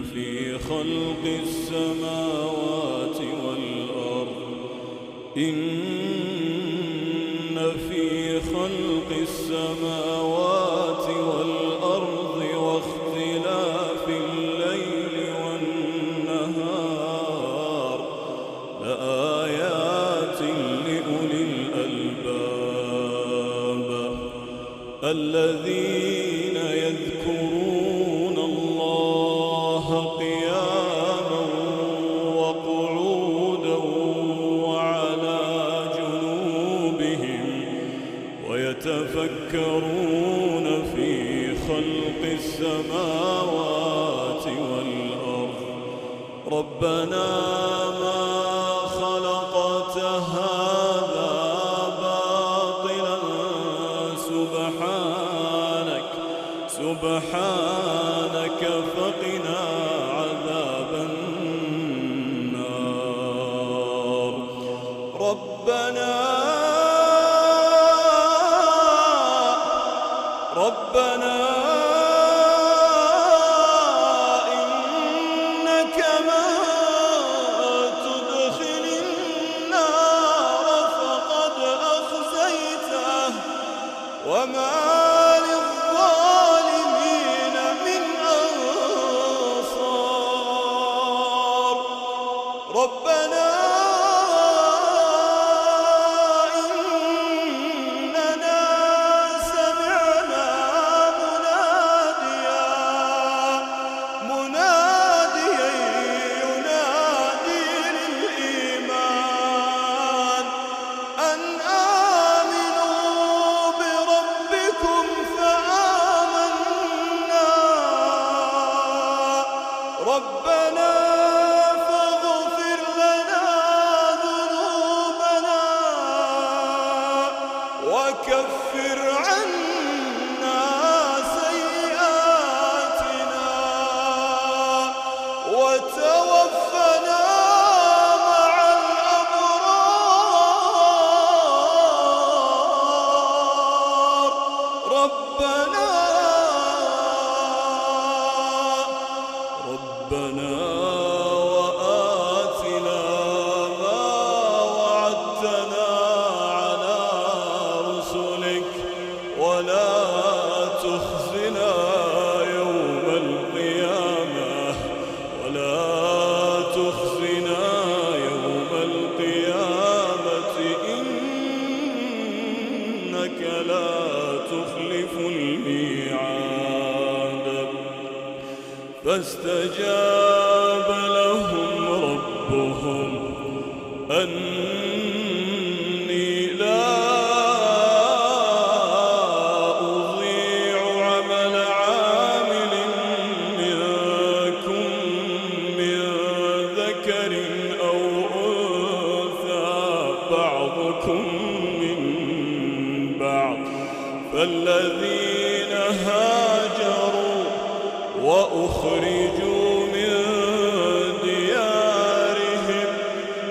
في خلق السماوات والأرض واختلاف الليل والنهار لآيات لأولي الألباب الذين يذكرون الله قياما وقعودا وعلى جنوبهم ويتفكرون في خلق السماوات والأرض ربنا ما خلقت هذا باطلا سبحانك فقنا عذاب النار ربنا إنك من تدخل النار فقد أخزيته وما للظالمين من أنصار ربنا ربنا فاغفر لنا ذنوبنا وكفر عنا سيئاتنا وتوفنا مع الأبرار ربنا وآتنا ما وعدتنا على رسلك ولا تخزنا يوم القيامة إنك لا تخلف الميعاد فاستجاب لهم ربهم أني لا أضيع عمل عامل منكم من ذكر أو أنثى بعضكم من بعض فالذين هاجروا وأخرجوا من ديارهم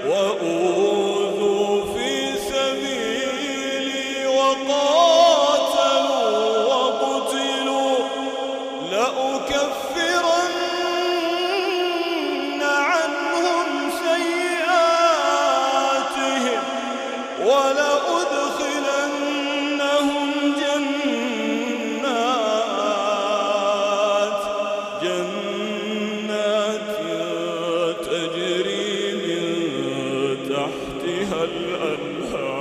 وأوذوا في سبيلي وقاتلوا وقتلوا لأكفرن عنهم سيئاتهم ولأدخلنهم جنات تجري من تحتها الأنهار